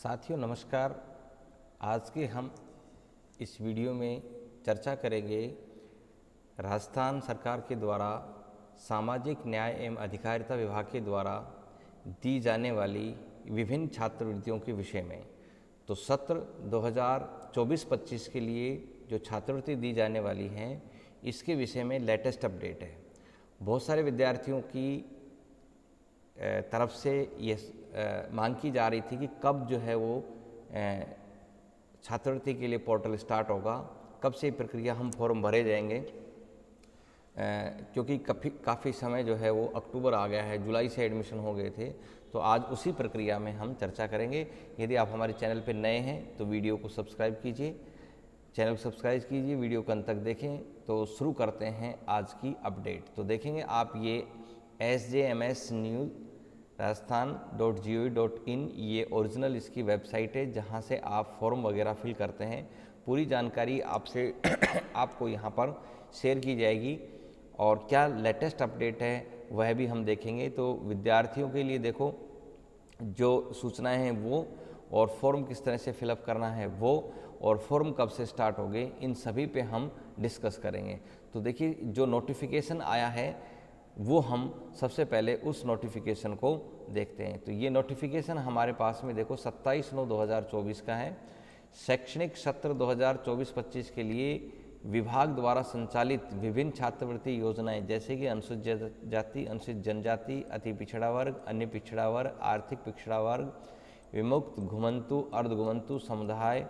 साथियों नमस्कार। आज के हम इस वीडियो में चर्चा करेंगे राजस्थान सरकार के द्वारा सामाजिक न्याय एवं अधिकारिता विभाग के द्वारा दी जाने वाली विभिन्न छात्रवृत्तियों के विषय में। तो सत्र 2024-25 के लिए जो छात्रवृत्ति दी जाने वाली हैं इसके विषय में लेटेस्ट अपडेट है। बहुत सारे विद्यार्थियों की तरफ से ये मांग की जा रही थी कि कब जो है वो छात्रवृत्ति के लिए पोर्टल स्टार्ट होगा, कब से प्रक्रिया हम फॉर्म भरे जाएंगे, क्योंकि काफ़ी समय जो है वो अक्टूबर आ गया है, जुलाई से एडमिशन हो गए थे। तो आज उसी प्रक्रिया में हम चर्चा करेंगे। यदि आप हमारे चैनल पर नए हैं तो वीडियो को सब्सक्राइब कीजिए, चैनल को सब्सक्राइब कीजिए, वीडियो को अंत तक देखें। तो शुरू करते हैं आज की अपडेट। तो देखेंगे आप ये SJMS न्यूज़ राजस्थान.gov.in ये ओरिजिनल इसकी वेबसाइट है जहाँ से आप फॉर्म वगैरह फिल करते हैं। पूरी जानकारी आपसे आपको यहाँ पर शेयर की जाएगी और क्या लेटेस्ट अपडेट है वह भी हम देखेंगे। तो विद्यार्थियों के लिए देखो जो सूचनाएं हैं वो, और फॉर्म किस तरह से फिलअप करना है वो, और फॉर्म कब से स्टार्ट हो गए, इन सभी पे हम डिस्कस करेंगे। तो देखिए जो नोटिफिकेशन आया है वो हम सबसे पहले उस नोटिफिकेशन को देखते हैं। तो ये नोटिफिकेशन हमारे पास में देखो 27/9/2024 का है। शैक्षणिक सत्र 2024-25 के लिए विभाग द्वारा संचालित विभिन्न छात्रवृत्ति योजनाएं जैसे कि अनुसूचित जाति, अनुसूचित जनजाति, अति पिछड़ा वर्ग, अन्य पिछड़ा वर्ग, आर्थिक पिछड़ा वर्ग, विमुक्त, घुमंतु, अर्धघुमंतु समुदाय,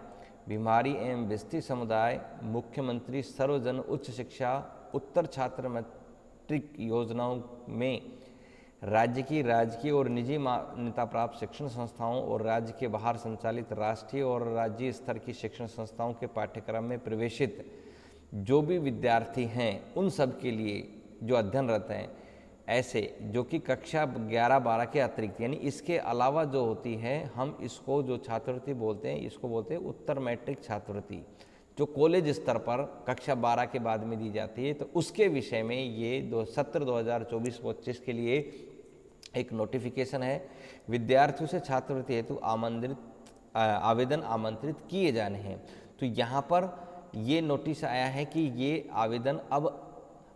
बीमारी एवं विस्तृत समुदाय, मुख्यमंत्री सर्वजन उच्च शिक्षा उत्तर छात्र मैट्रिक योजनाओं में राज्य की राजकीय और निजी मान्यता प्राप्त शिक्षण संस्थाओं और राज्य के बाहर संचालित राष्ट्रीय और राज्य स्तर की शिक्षण संस्थाओं के पाठ्यक्रम में प्रवेशित जो भी विद्यार्थी हैं उन सब के लिए जो अध्ययनरत हैं, ऐसे जो कि कक्षा 11-12 के अतिरिक्त यानी इसके अलावा जो होती है, हम इसको जो छात्रवृत्ति बोलते हैं इसको बोलते हैं उत्तर मैट्रिक छात्रवृत्ति, जो कॉलेज स्तर पर कक्षा 12 के बाद में दी जाती है। तो उसके विषय में ये सत्र 2024-25 के लिए एक नोटिफिकेशन है। विद्यार्थियों से छात्रवृत्ति हेतु आवेदन आमंत्रित किए जाने हैं। तो यहाँ पर ये नोटिस आया है कि ये आवेदन अब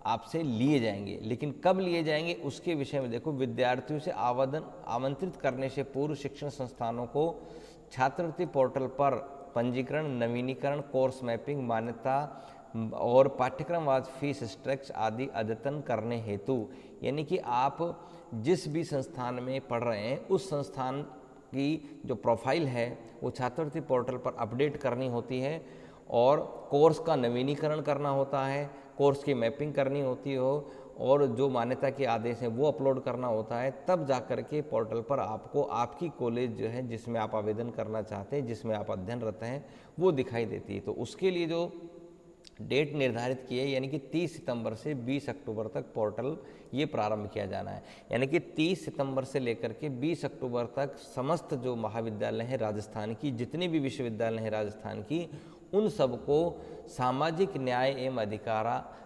आपसे लिए जाएंगे, लेकिन कब लिए जाएंगे उसके विषय में देखो। विद्यार्थियों से आवेदन आमंत्रित करने से पूर्व शिक्षण संस्थानों को छात्रवृत्ति पोर्टल पर पंजीकरण, नवीनीकरण, कोर्स मैपिंग, मान्यता और पाठ्यक्रमवाद फीस स्ट्रक्चर आदि अद्यतन करने हेतु, यानी कि आप जिस भी संस्थान में पढ़ रहे हैं उस संस्थान की जो प्रोफाइल है वो छात्रवृत्ति पोर्टल पर अपडेट करनी होती है, और कोर्स का नवीनीकरण करना होता है, कोर्स की मैपिंग करनी होती हो, और जो मान्यता के आदेश हैं वो अपलोड करना होता है। तब जा कर के पोर्टल पर आपको आपकी कॉलेज जो है जिसमें आप आवेदन करना चाहते हैं, जिसमें आप अध्ययनरत हैं, वो दिखाई देती है। तो उसके लिए जो डेट निर्धारित की है यानी कि 30 सितंबर से 20 अक्टूबर तक पोर्टल ये प्रारंभ किया जाना है। यानी कि 30 सितंबर से लेकर के 20 अक्टूबर तक समस्त जो महाविद्यालय हैं राजस्थान की, जितने भी विश्वविद्यालय हैं राजस्थान की, उन सबको सामाजिक न्याय एवं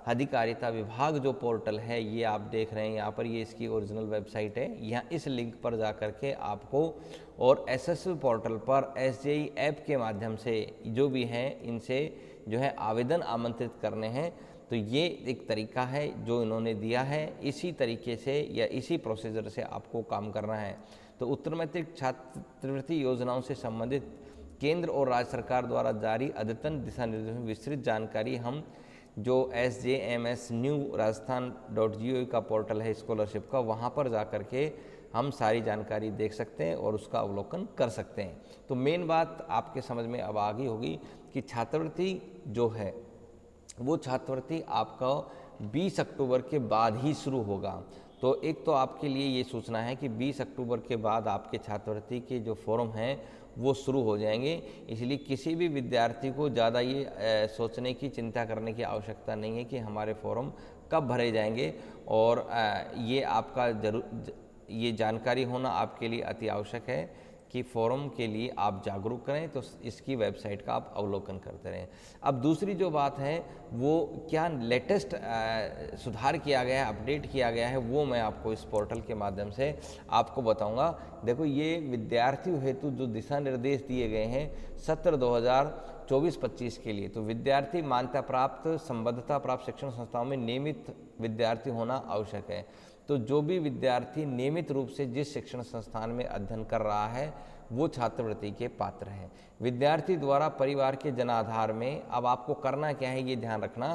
अधिकारिता विभाग जो पोर्टल है ये आप देख रहे हैं यहाँ पर, ये इसकी ओरिजिनल वेबसाइट है। यहाँ इस लिंक पर जा कर के आपको, और SSV पोर्टल पर SJE ऐप के माध्यम से जो भी हैं इनसे जो है आवेदन आमंत्रित करने हैं। तो ये एक तरीका है जो इन्होंने दिया है, इसी तरीके से या इसी प्रोसीजर से आपको काम करना है। तो उत्तर मैट्रिक छात्रवृत्ति योजनाओं से संबंधित केंद्र और राज्य सरकार द्वारा जारी अद्यतन दिशा निर्देशों में विस्तृत जानकारी हम जो SJMS न्यू राजस्थान.gov का पोर्टल है स्कॉलरशिप का, वहाँ पर जा कर के हम सारी जानकारी देख सकते हैं और उसका अवलोकन कर सकते हैं। तो मेन बात आपके समझ में अब आ गई होगी कि छात्रवृत्ति जो है वो छात्रवृत्ति आपका 20 अक्टूबर के बाद ही शुरू होगा। तो एक तो आपके लिए ये सूचना है कि 20 अक्टूबर के बाद आपके छात्रवृत्ति के जो फॉर्म हैं वो शुरू हो जाएंगे। इसलिए किसी भी विद्यार्थी को ज़्यादा ये सोचने की, चिंता करने की आवश्यकता नहीं है कि हमारे फॉर्म कब भरे जाएंगे, और ये आपका ये जानकारी होना आपके लिए अति आवश्यक है कि फॉरम के लिए आप जागरूक करें, तो इसकी वेबसाइट का आप अवलोकन करते रहें। अब दूसरी जो बात है वो क्या लेटेस्ट सुधार किया गया है, अपडेट किया गया है, वो मैं आपको इस पोर्टल के माध्यम से आपको बताऊंगा। देखो, ये विद्यार्थियों हेतु जो दिशा निर्देश दिए गए हैं सत्र 2024-25 के लिए, तो विद्यार्थी मान्यता प्राप्त संबद्धता प्राप्त शिक्षण संस्थाओं में नियमित विद्यार्थी होना आवश्यक है। तो जो भी विद्यार्थी नियमित रूप से जिस शिक्षण संस्थान में अध्ययन कर रहा है वो छात्रवृत्ति के पात्र हैं। विद्यार्थी द्वारा परिवार के जनाधार में, अब आपको करना क्या है ये ध्यान रखना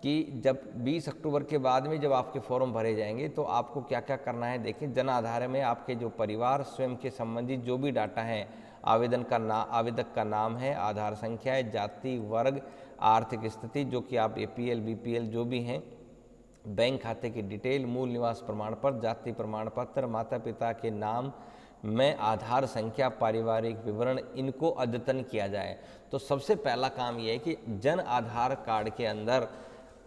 कि जब 20 अक्टूबर के बाद में जब आपके फॉर्म भरे जाएंगे तो आपको क्या क्या करना है। देखिए, जनाधार में आपके जो परिवार स्वयं के संबंधित जो भी डाटा है, आवेदक का नाम है, आधार संख्या है, जाति, वर्ग, आर्थिक स्थिति जो कि आप APL BPL जो भी हैं, बैंक खाते की डिटेल, मूल निवास प्रमाण पत्र, जाति प्रमाण पत्र, माता पिता के नाम में आधार संख्या, पारिवारिक विवरण, इनको अद्यतन किया जाए। तो सबसे पहला काम ये है कि जन आधार कार्ड के अंदर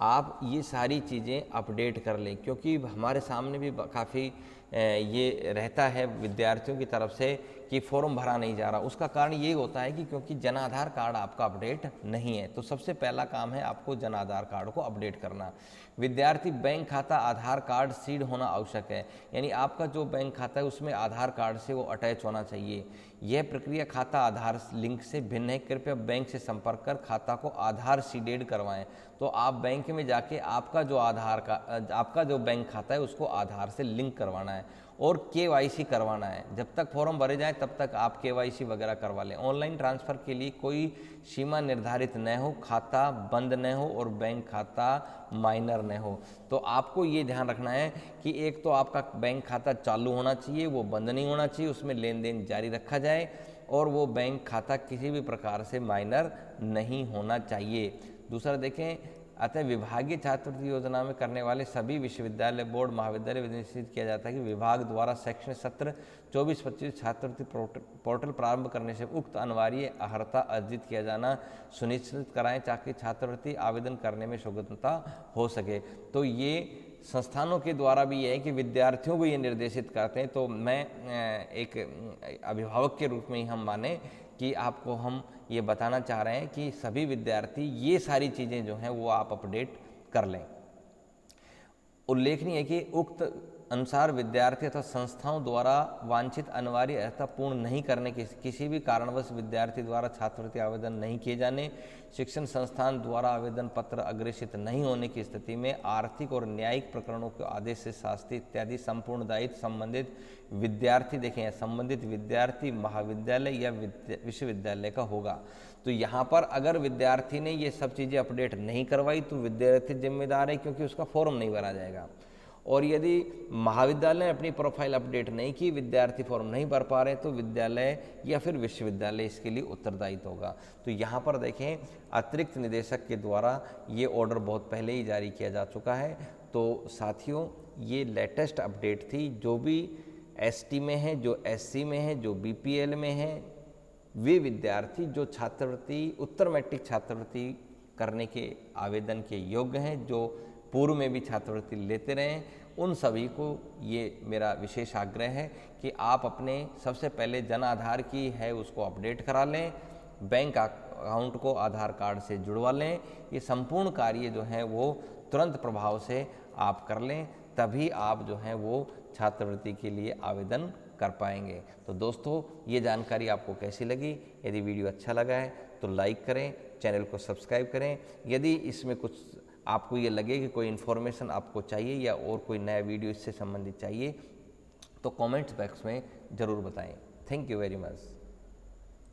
आप ये सारी चीज़ें अपडेट कर लें, क्योंकि हमारे सामने भी काफ़ी ये रहता है विद्यार्थियों की तरफ से कि फॉर्म भरा नहीं जा रहा। उसका कारण ये होता है कि क्योंकि जन आधार कार्ड आपका अपडेट नहीं है। तो सबसे पहला काम है आपको जन आधार कार्ड को अपडेट करना। विद्यार्थी बैंक खाता आधार कार्ड सीड होना आवश्यक है, यानी आपका जो बैंक खाता है उसमें आधार कार्ड से वो अटैच होना चाहिए। यह प्रक्रिया खाता आधार लिंक से भिन्न है। कृपया बैंक से संपर्क कर खाता को आधार सीडेड करवाएं। तो आप बैंक में जाके आपका जो बैंक खाता है उसको आधार से लिंक करवाना है और KYC करवाना है। जब तक फॉर्म भरे जाए तब तक आप KYC वगैरह करवा लें। ऑनलाइन ट्रांसफ़र के लिए कोई सीमा निर्धारित न हो, खाता बंद न हो और बैंक खाता माइनर न हो। तो आपको ये ध्यान रखना है कि एक तो आपका बैंक खाता चालू होना चाहिए, वो बंद नहीं होना चाहिए, उसमें लेन देन जारी रखा जाए और वो बैंक खाता किसी भी प्रकार से माइनर नहीं होना चाहिए। दूसरा देखें, अतः विभागीय छात्रवृत्ति योजना में करने वाले सभी विश्वविद्यालय, बोर्ड, महाविद्यालय निश्चित किया जाता है कि विभाग द्वारा शैक्षणिक सत्र 24-25 छात्रवृत्ति पोर्टल प्रारंभ करने से उक्त अनिवार्य अर्हता अर्जित किया जाना सुनिश्चित कराएं ताकि छात्रवृत्ति आवेदन करने में सुगमता हो सके। तो ये संस्थानों के द्वारा भी ये है कि विद्यार्थियों को ये निर्देशित करते हैं। तो मैं एक अभिभावक के रूप में ही हम माने कि आपको हम ये बताना चाह रहे हैं कि सभी विद्यार्थी ये सारी चीज़ें जो हैं वो आप अपडेट कर लें। उल्लेखनीय है कि उक्त अनुसार विद्यार्थी अथवा संस्थाओं द्वारा वांछित अनिवार्य अर्हता पूर्ण नहीं करने के किसी भी कारणवश विद्यार्थी द्वारा छात्रवृत्ति आवेदन नहीं किए जाने, शिक्षण संस्थान द्वारा आवेदन पत्र अग्रेषित नहीं होने की स्थिति में आर्थिक और न्यायिक प्रकरणों के आदेश से शास्ति इत्यादि संपूर्ण दायित्व संबंधित विद्यार्थी, देखें, संबंधित विद्यार्थी महाविद्यालय या विश्वविद्यालय का होगा। तो यहाँ पर अगर विद्यार्थी ने ये सब चीज़ें अपडेट नहीं करवाई तो विद्यार्थी जिम्मेदार है, क्योंकि उसका फॉर्म नहीं भरा जाएगा। और यदि महाविद्यालय ने अपनी प्रोफाइल अपडेट नहीं की, विद्यार्थी फॉर्म नहीं भर पा रहे, तो विद्यालय या फिर विश्वविद्यालय इसके लिए उत्तरदायित्व होगा। तो यहाँ पर देखें, अतिरिक्त निदेशक के द्वारा ये ऑर्डर बहुत पहले ही जारी किया जा चुका है। तो साथियों, ये लेटेस्ट अपडेट थी। जो भी ST में है, जो SC में है, जो BPL में है, वे विद्यार्थी जो छात्रवृत्ति उत्तर मैट्रिक छात्रवृत्ति करने के आवेदन के योग्य हैं, जो पूर्व में भी छात्रवृत्ति लेते रहे, उन सभी को ये मेरा विशेष आग्रह है कि आप अपने सबसे पहले जन आधार की है उसको अपडेट करा लें, बैंक अकाउंट को आधार कार्ड से जुड़वा लें। ये संपूर्ण कार्य जो है वो तुरंत प्रभाव से आप कर लें, तभी आप जो हैं वो छात्रवृत्ति के लिए आवेदन कर पाएंगे। तो दोस्तों, ये जानकारी आपको कैसी लगी? यदि वीडियो अच्छा लगा है तो लाइक करें, चैनल को सब्सक्राइब करें। यदि इसमें कुछ आपको ये लगे कि कोई इन्फॉर्मेशन आपको चाहिए या और कोई नया वीडियो इससे संबंधित चाहिए तो कमेंट्स बॉक्स में ज़रूर बताएं। Thank you very much.